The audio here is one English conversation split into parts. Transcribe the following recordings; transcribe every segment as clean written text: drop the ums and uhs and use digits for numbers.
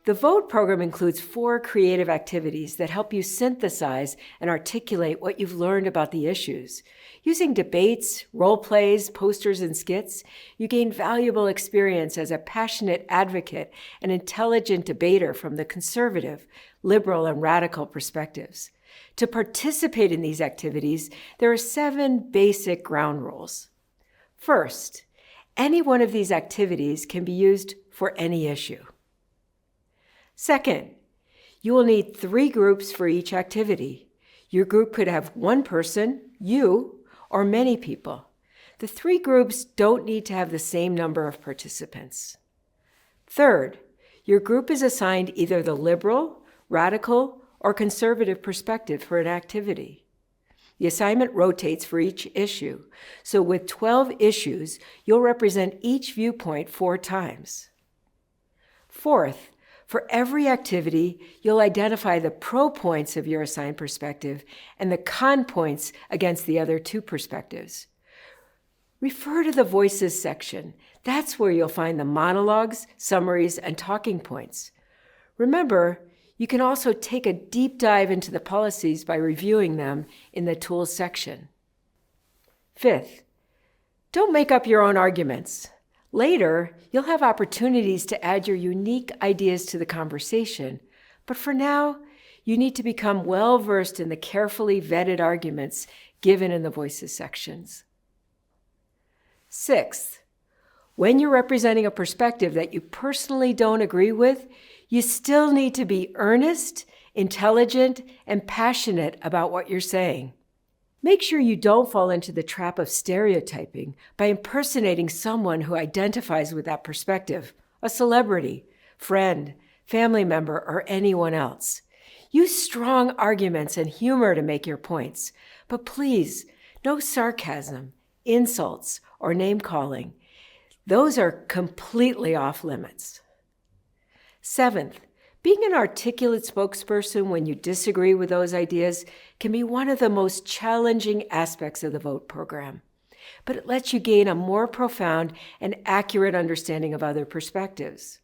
The VOTE program includes 4 creative activities that help you synthesize and articulate what you've learned about the issues. Using debates, role plays, posters, and skits, you gain valuable experience as a passionate advocate and intelligent debater from the conservative, liberal, and radical perspectives. To participate in these activities, there are 7 basic ground rules. First, any one of these activities can be used for any issue. Second, you will need 3 groups for each activity. Your group could have 1 person, you, or many people. The 3 groups don't need to have the same number of participants. Third, your group is assigned either the liberal, radical, or conservative perspective for an activity. The assignment rotates for each issue, so with 12 issues, you'll represent each viewpoint 4 times. Fourth, for every activity, you'll identify the pro points of your assigned perspective and the con points against the other 2 perspectives. Refer to the Voices section. That's where you'll find the monologues, summaries, and talking points. Remember, you can also take a deep dive into the policies by reviewing them in the Tools section. Fifth, don't make up your own arguments. Later, you'll have opportunities to add your unique ideas to the conversation, but for now, you need to become well-versed in the carefully vetted arguments given in the Voices sections. Sixth, when you're representing a perspective that you personally don't agree with, you still need to be earnest, intelligent, and passionate about what you're saying. Make sure you don't fall into the trap of stereotyping by impersonating someone who identifies with that perspective, a celebrity, friend, family member, or anyone else. Use strong arguments and humor to make your points, but please, no sarcasm, insults, or name-calling. Those are completely off limits. Seventh, being an articulate spokesperson when you disagree with those ideas can be one of the most challenging aspects of the VOTE program, but it lets you gain a more profound and accurate understanding of other perspectives.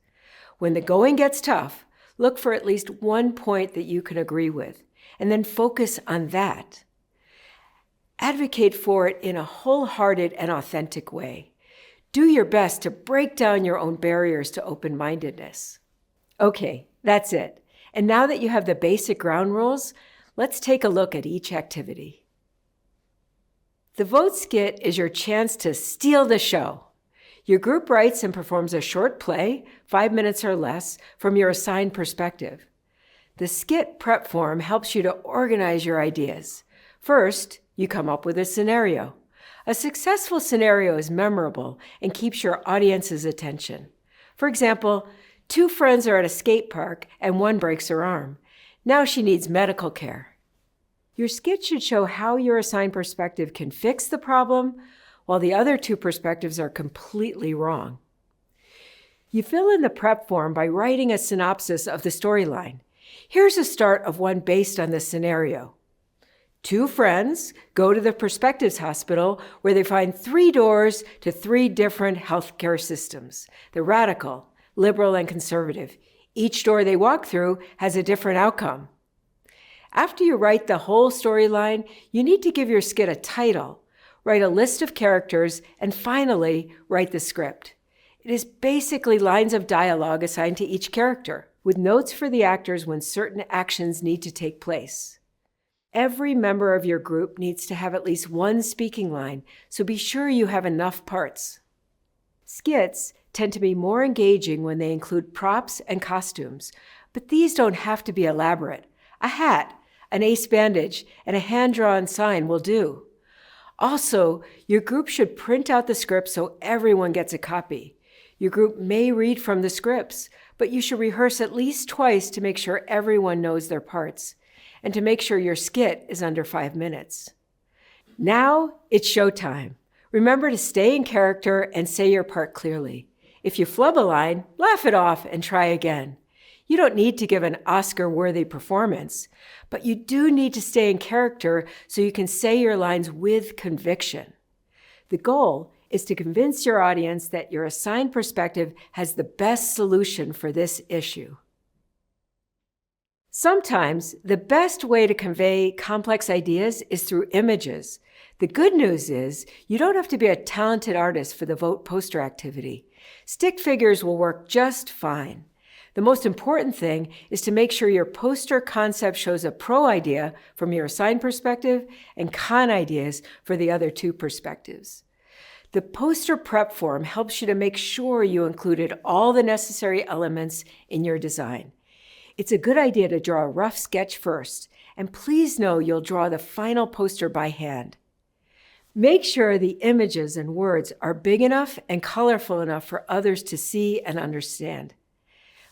When the going gets tough, look for at least 1 point that you can agree with, and then focus on that. Advocate for it in a wholehearted and authentic way. Do your best to break down your own barriers to open-mindedness. Okay, that's it. And now that you have the basic ground rules, let's take a look at each activity. The Vote Skit is your chance to steal the show. Your group writes and performs a short play, 5 minutes or less, from your assigned perspective. The skit prep form helps you to organize your ideas. First, you come up with a scenario. A successful scenario is memorable and keeps your audience's attention. For example, 2 friends are at a skate park and one breaks her arm. Now she needs medical care. Your skit should show how your assigned perspective can fix the problem, while the other 2 perspectives are completely wrong. You fill in the prep form by writing a synopsis of the storyline. Here's a start of one based on this scenario. 2 friends go to the Perspectives Hospital where they find 3 doors to 3 different healthcare systems. The radical, liberal, and conservative. Each door they walk through has a different outcome. After you write the whole storyline, you need to give your skit a title, write a list of characters, and finally, write the script. It is basically lines of dialogue assigned to each character, with notes for the actors when certain actions need to take place. Every member of your group needs to have at least 1 speaking line, so be sure you have enough parts. Skits tend to be more engaging when they include props and costumes, but these don't have to be elaborate. A hat, an ace bandage, and a hand-drawn sign will do. Also, your group should print out the script so everyone gets a copy. Your group may read from the scripts, but you should rehearse at least twice to make sure everyone knows their parts, and to make sure your skit is under 5 minutes. Now it's showtime. Remember to stay in character and say your part clearly. If you flub a line, laugh it off and try again. You don't need to give an Oscar-worthy performance, but you do need to stay in character so you can say your lines with conviction. The goal is to convince your audience that your assigned perspective has the best solution for this issue. Sometimes the best way to convey complex ideas is through images. The good news is you don't have to be a talented artist for the vote poster activity. Stick figures will work just fine. The most important thing is to make sure your poster concept shows a pro idea from your assigned perspective and con ideas for the other two perspectives. The poster prep form helps you to make sure you included all the necessary elements in your design. It's a good idea to draw a rough sketch first, and please know you'll draw the final poster by hand. Make sure the images and words are big enough and colorful enough for others to see and understand.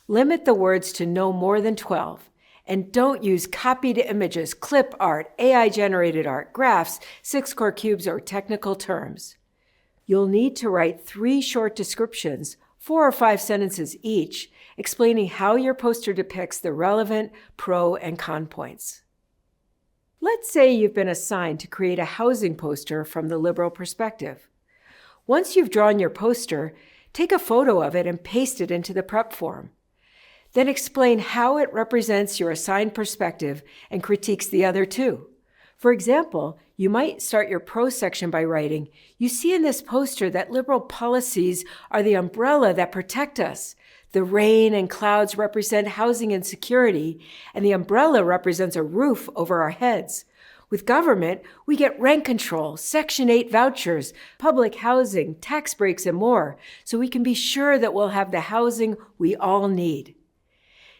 Limit the words to no more than 12, and don't use copied images, clip art, AI-generated art, graphs, 6-core cubes, or technical terms. You'll need to write 3 short descriptions, 4 or 5 sentences each, explaining how your poster depicts the relevant pro and con points. Let's say you've been assigned to create a housing poster from the liberal perspective. Once you've drawn your poster, take a photo of it and paste it into the prep form. Then explain how it represents your assigned perspective and critiques the other two. For example, you might start your pro section by writing, "You see in this poster that liberal policies are the umbrella that protect us. The rain and clouds represent housing and security, and the umbrella represents a roof over our heads. With government, we get rent control, Section 8 vouchers, public housing, tax breaks, and more, so we can be sure that we'll have the housing we all need."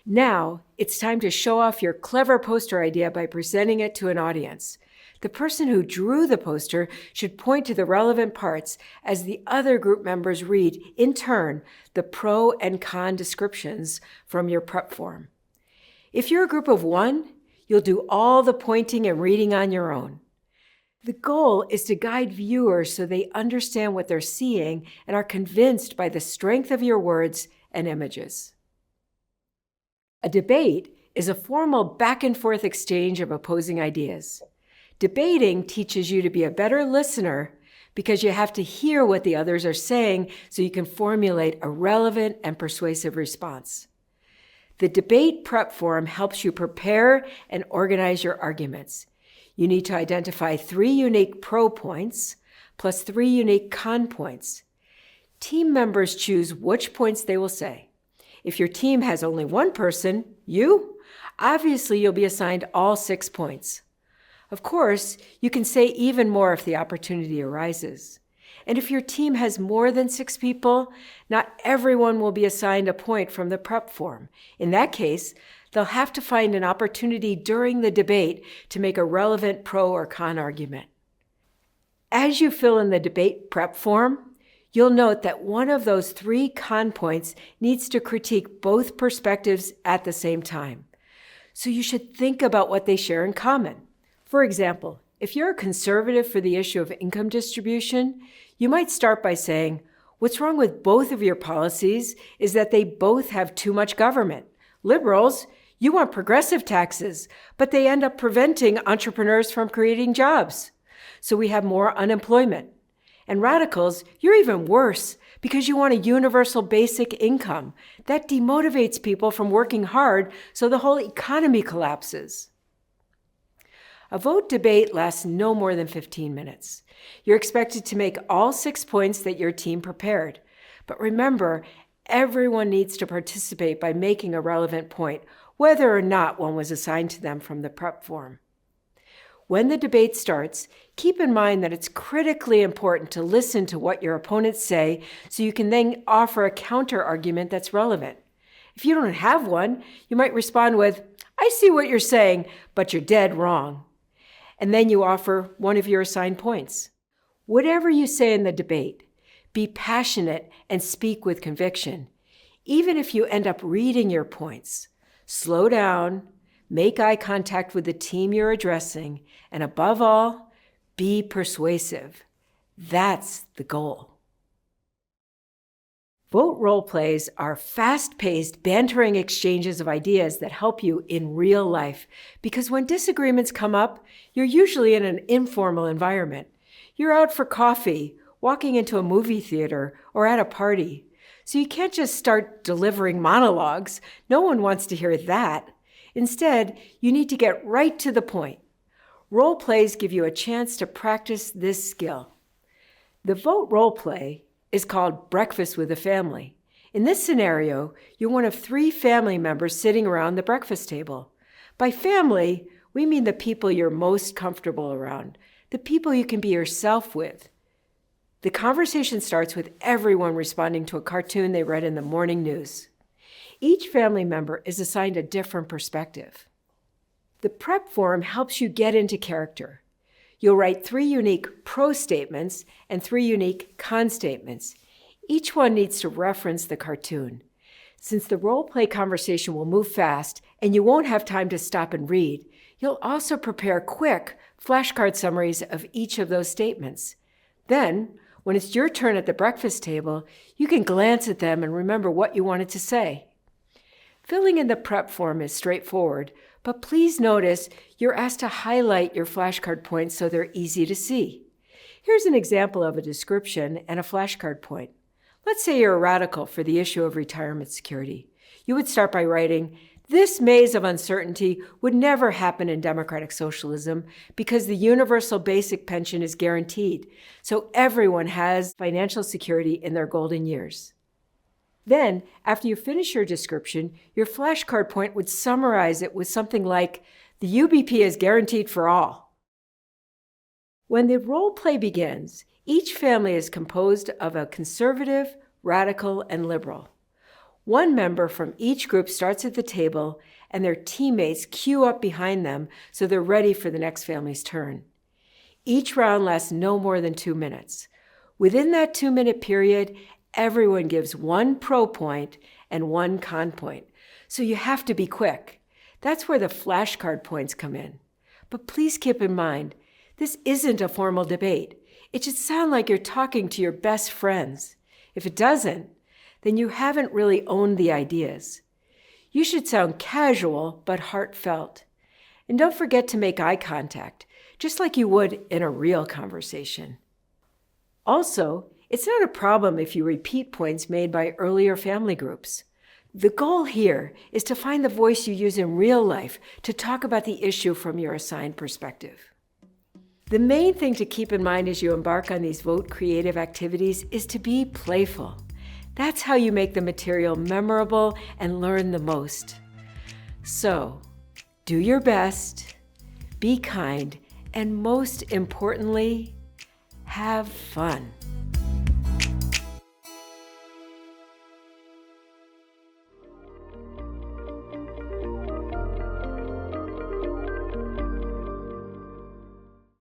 Now, it's time to show off your clever poster idea by presenting it to an audience. The person who drew the poster should point to the relevant parts as the other group members read, in turn, the pro and con descriptions from your prep form. If you're a group of 1, you'll do all the pointing and reading on your own. The goal is to guide viewers so they understand what they're seeing and are convinced by the strength of your words and images. A debate is a formal back-and-forth exchange of opposing ideas. Debating teaches you to be a better listener because you have to hear what the others are saying so you can formulate a relevant and persuasive response. The debate prep form helps you prepare and organize your arguments. You need to identify 3 unique pro points plus 3 unique con points. Team members choose which points they will say. If your team has only 1 person, obviously you'll be assigned all 6 points. Of course, you can say even more if the opportunity arises. And if your team has more than 6 people, not everyone will be assigned a point from the prep form. In that case, they'll have to find an opportunity during the debate to make a relevant pro or con argument. As you fill in the debate prep form, you'll note that one of those 3 con points needs to critique both perspectives at the same time. So you should think about what they share in common. For example, if you're a conservative for the issue of income distribution, you might start by saying, what's wrong with both of your policies is that they both have too much government. Liberals, you want progressive taxes, but they end up preventing entrepreneurs from creating jobs. So we have more unemployment. And radicals, you're even worse because you want a universal basic income. That demotivates people from working hard, so the whole economy collapses. A vote debate lasts no more than 15 minutes. You're expected to make all 6 points that your team prepared. But remember, everyone needs to participate by making a relevant point, whether or not one was assigned to them from the prep form. When the debate starts, keep in mind that it's critically important to listen to what your opponents say so you can then offer a counter-argument that's relevant. If you don't have one, you might respond with, "I see what you're saying, but you're dead wrong." And then you offer one of your assigned points. Whatever you say in the debate, be passionate and speak with conviction. Even if you end up reading your points, slow down, make eye contact with the team you're addressing, and above all, be persuasive. That's the goal. Vote role plays are fast-paced, bantering exchanges of ideas that help you in real life, because when disagreements come up, you're usually in an informal environment. You're out for coffee, walking into a movie theater, or at a party. So you can't just start delivering monologues. No one wants to hear that. Instead, you need to get right to the point. Role plays give you a chance to practice this skill. The vote role play is called Breakfast with the Family. In this scenario, you're one of 3 family members sitting around the breakfast table. By family, we mean the people you're most comfortable around, the people you can be yourself with. The conversation starts with everyone responding to a cartoon they read in the morning news. Each family member is assigned a different perspective. The prep form helps you get into character. You'll write 3 unique pro statements and 3 unique con statements. Each one needs to reference the cartoon. Since the role play conversation will move fast and you won't have time to stop and read, you'll also prepare quick flashcard summaries of each of those statements. Then, when it's your turn at the breakfast table, you can glance at them and remember what you wanted to say. Filling in the prep form is straightforward, but please notice you're asked to highlight your flashcard points so they're easy to see. Here's an example of a description and a flashcard point. Let's say you're a radical for the issue of retirement security. You would start by writing, "This maze of uncertainty would never happen in democratic socialism because the universal basic pension is guaranteed, so everyone has financial security in their golden years." Then, after you finish your description, your flashcard point would summarize it with something like, "The UBP is guaranteed for all." When the role play begins, each family is composed of a conservative, radical, and liberal. One member from each group starts at the table, and their teammates queue up behind them so they're ready for the next family's turn. Each round lasts no more than 2 minutes. Within that 2-minute period, everyone gives 1 pro point and 1 con point, so you have to be quick. That's where the flashcard points come in. But please keep in mind, this isn't a formal debate. It should sound like you're talking to your best friends. If it doesn't, then you haven't really owned the ideas. You should sound casual but heartfelt. And don't forget to make eye contact, just like you would in a real conversation. Also, it's not a problem if you repeat points made by earlier family groups. The goal here is to find the voice you use in real life to talk about the issue from your assigned perspective. The main thing to keep in mind as you embark on these vote creative activities is to be playful. That's how you make the material memorable and learn the most. So, do your best, be kind, and most importantly, have fun.